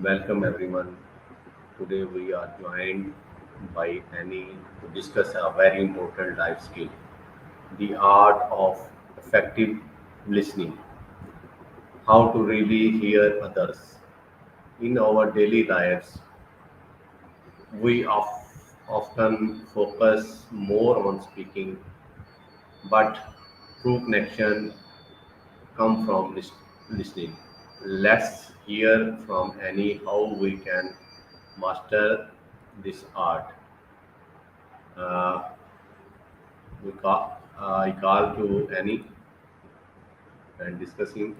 Welcome everyone. Today we are joined by Annie to discuss a very important life skill, the art of effective listening, how to really hear others. In our daily lives, we often focus more on speaking, but true connection come from listening. Let's hear from Annie how we can master this art. Uh, I call to Annie and discussing.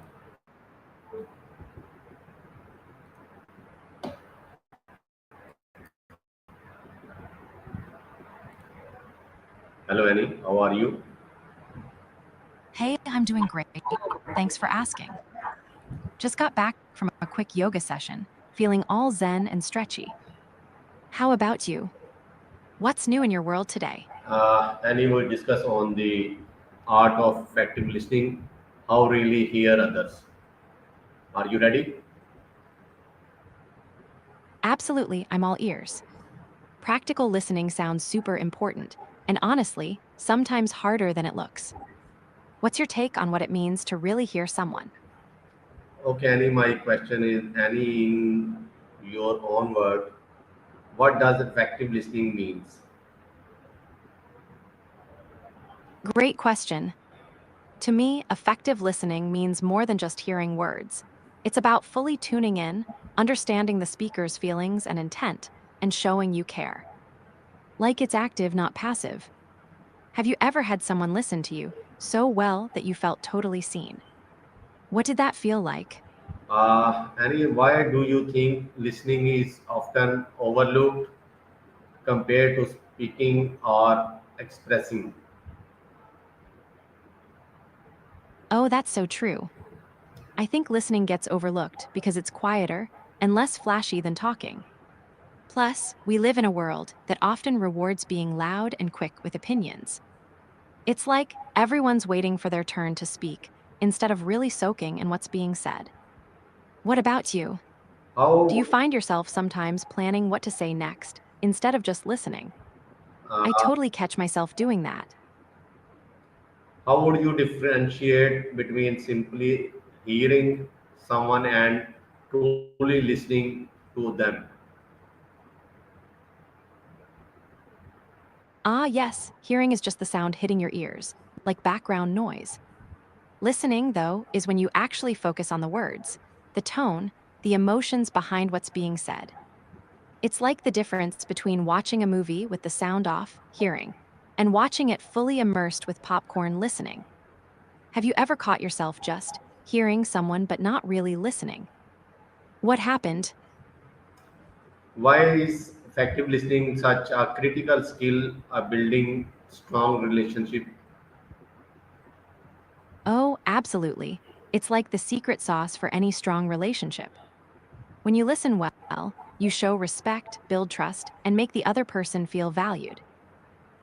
Hello Annie, how are you? Hey, I'm doing great. Thanks for asking. Just got back from a quick yoga session, feeling all zen and stretchy. How about you? What's new in your world today? Annie will discuss on the art of effective listening, how really hear others. Are you ready? Absolutely, I'm all ears. Practical listening sounds super important, and honestly, sometimes harder than it looks. What's your take on what it means to really hear someone? Okay, Annie, my question is Annie, in your own word, what does effective listening means? Great question. To me, effective listening means more than just hearing words. It's about fully tuning in, understanding the speaker's feelings and intent, and showing you care. Like it's active, not passive. Have you ever had someone listen to you so well that you felt totally seen? What did that feel like? Annie, why do you think listening is often overlooked compared to speaking or expressing? Oh, that's so true. I think listening gets overlooked because it's quieter and less flashy than talking. Plus, we live in a world that often rewards being loud and quick with opinions. It's like everyone's waiting for their turn to speak instead of really soaking in what's being said. What about you? Do you How find yourself sometimes planning what to say next instead of just listening? I uh, totally catch myself doing that. how would you differentiate between simply hearing someone and truly listening to them? Ah, yes, hearing is just the sound hitting your ears, like background noise. Listening, though, is when you actually focus on the words, the tone, the emotions behind what's being said. It's like the difference between watching a movie with the sound off, hearing, and watching it fully immersed with popcorn, listening. Have you ever caught yourself just hearing someone but not really listening? What happened? Why is effective listening such a critical skill of building strong relationship? Oh, absolutely. It's like the secret sauce for any strong relationship. When you listen well, you show respect, build trust, and make the other person feel valued.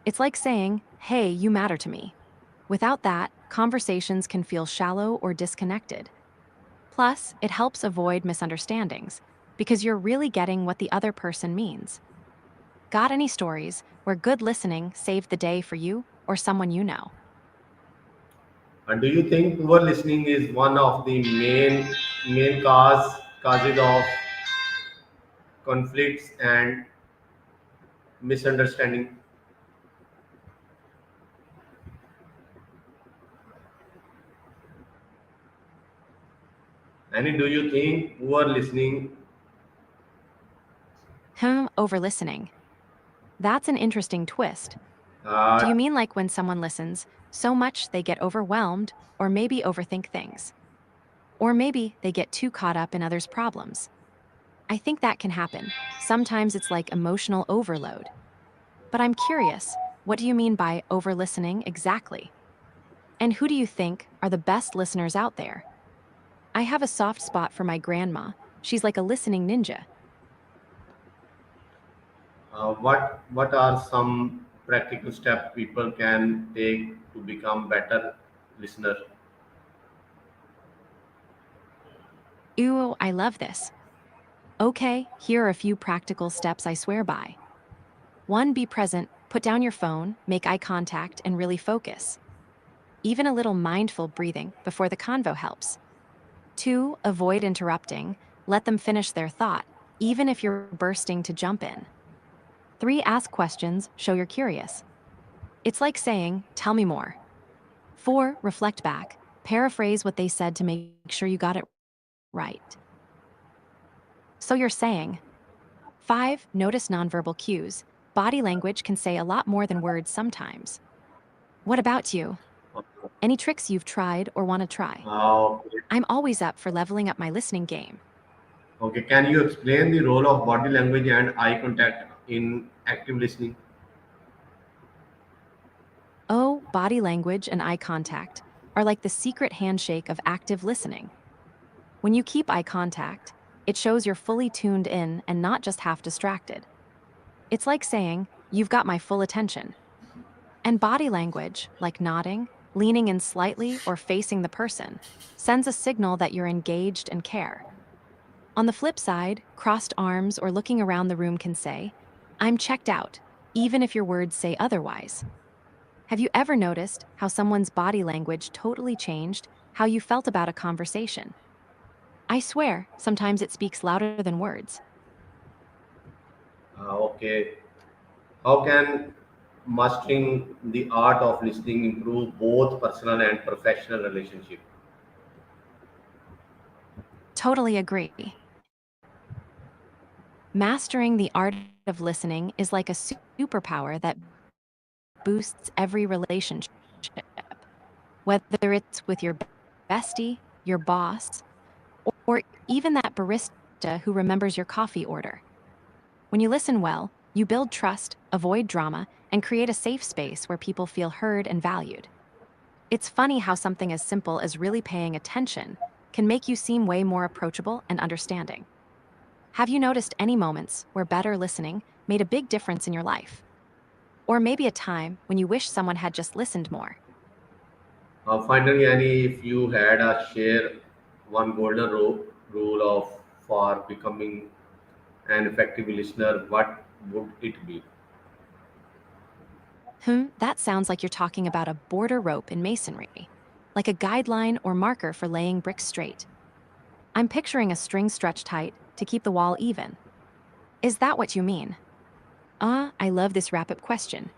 It's like saying, hey, you matter to me. Without that, conversations can feel shallow or disconnected. Plus, it helps avoid misunderstandings because you're really getting what the other person means. Got any stories where good listening saved the day for you or someone you know? And do you think poor listening is one of the main causes of conflicts and misunderstanding? And do you think poor listening Over listening. That's an interesting twist. Do uh, you mean like when someone listens so much they get overwhelmed or maybe overthink things? Or maybe they get too caught up in others' problems? I think that can happen. Sometimes it's like emotional overload. But I'm curious, what do you mean by over listening exactly? And who do you think are the best listeners out there? I have a soft spot for my grandma. She's like a listening ninja. what are some practical steps people can take to become better listener? Ooh, I love this. Okay, here are a few practical steps I swear by. 1. Be present, put down your phone, make eye contact, and really focus. Even a little mindful breathing before the convo helps. 2. Avoid interrupting, let them finish their thought, even if you're bursting to jump in. 3. Ask questions, show you're curious. It's like saying, tell me more. 4. Reflect back, paraphrase what they said to make sure you got it right. So you're saying, 5. Notice nonverbal cues. Body language can say a lot more than words sometimes. What about you? Any tricks you've tried or want to try? Okay. I'm always up for leveling up my listening game. Okay. Can you explain the role of body language and eye contact in active listening? Oh, body language and eye contact are like the secret handshake of active listening. When you keep eye contact, it shows you're fully tuned in and not just half distracted. It's like saying, you've got my full attention. And body language, like nodding, leaning in slightly, or facing the person, sends a signal that you're engaged and care. On the flip side, crossed arms or looking around the room can say, I'm checked out, even if your words say otherwise. Have you ever noticed how someone's body language totally changed how you felt about a conversation? I swear, sometimes it speaks louder than words. Okay. How can mastering the art of listening improve both personal and professional relationship? Totally agree. Mastering the art of listening is like a superpower that boosts every relationship, whether it's with your bestie, your boss, or even that barista who remembers your coffee order. When you listen well, you build trust, avoid drama, and create a safe space where people feel heard and valued. It's funny how something as simple as really paying attention can make you seem way more approachable and understanding. Have you noticed any moments where better listening made a big difference in your life? Or maybe a time when you wish someone had just listened more? Finally, Annie, if you had a share one golden rule of for becoming an effective listener, what would it be? That sounds like you're talking about a border rope in masonry, like a guideline or marker for laying bricks straight. I'm picturing a string stretched tight to keep the wall even. Is that what you mean? I love this wrap up question.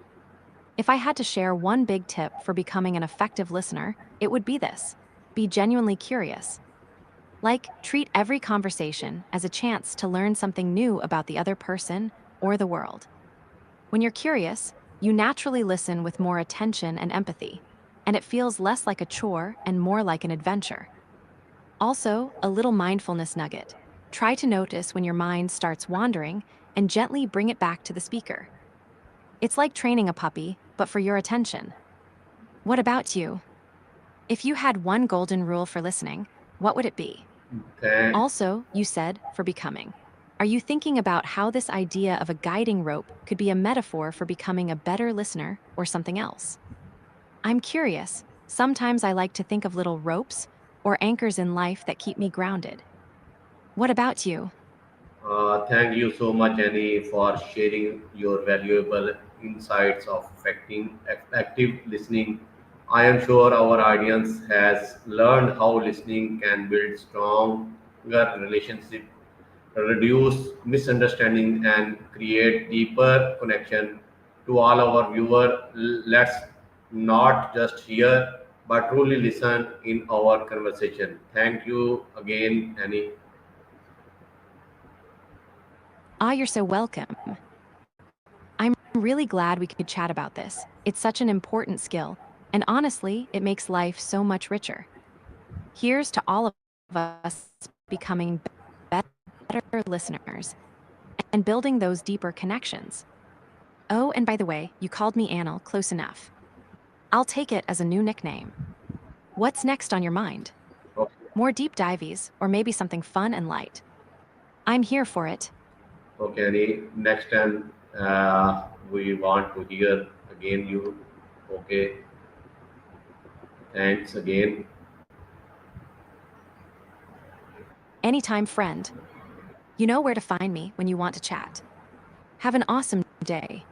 If I had to share one big tip for becoming an effective listener, it would be this: be genuinely curious. Like, treat every conversation as a chance to learn something new about the other person or the world. When you're curious, you naturally listen with more attention and empathy, and it feels less like a chore and more like an adventure. Also, a little mindfulness nugget. Try to notice when your mind starts wandering and gently bring it back to the speaker. It's like training a puppy, but for your attention. What about you? If you had one golden rule for listening, what would it be? Thank, Also, you said for becoming. Are you thinking about how this idea of a guiding rope could be a metaphor for becoming a better listener or something else? I'm curious. Sometimes I like to think of little ropes or anchors in life that keep me grounded. What about you? thank you so much, Annie, for sharing your valuable insights of active listening. I am sure our audience has learned how listening can build stronger relationships, reduce misunderstanding, and create deeper connection. To all our viewers, let's not just hear but truly listen in our conversation. Thank you again, Annie. You're so welcome. I'm really glad we could chat about this. It's such an important skill, and honestly, it makes life so much richer. Here's to all of us becoming better listeners and building those deeper connections. Oh, and by the way, you called me Annel, close enough. I'll take it as a new nickname. What's next on your mind? Okay, More deep dives, or maybe something fun and light? I'm here for it. okay, Annie. Next time we want to hear again you. Okay, thanks again. Anytime, friend. You know where to find me when you want to chat. Have an awesome day.